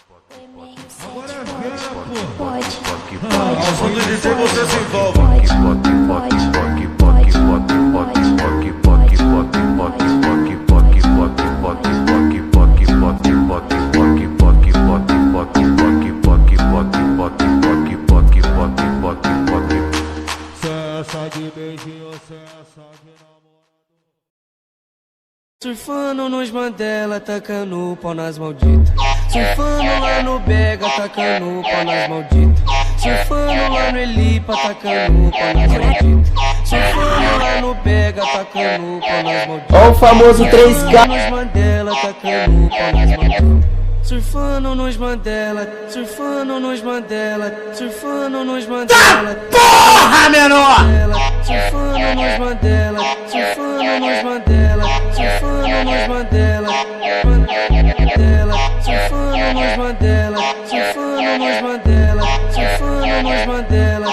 Agora é vera, pô. Pode. Ao som do DJ você se envolve. Cessa de beijinho, cessa de namoro. Surfando nos Mandela, tacando o pau nas malditas. Surfando lá no Bega, tacando o pau nas malditas. Surfando lá no Elipa, tacando o pau nas malditas. Surfando lá no Bega, tacando o pau nas malditas. Ó o famoso 3K. Nos Mandela, tacando o pau nas malditas. Surfando nos Mandela, surfando nos Mandela, surfando nos Mandela. Porra, menor! Surfando nos Mandela, surfando nos Mandela, surfando nos Mandela, surfando nos Mandela, surfando nos Mandela, surfando nos Mandela.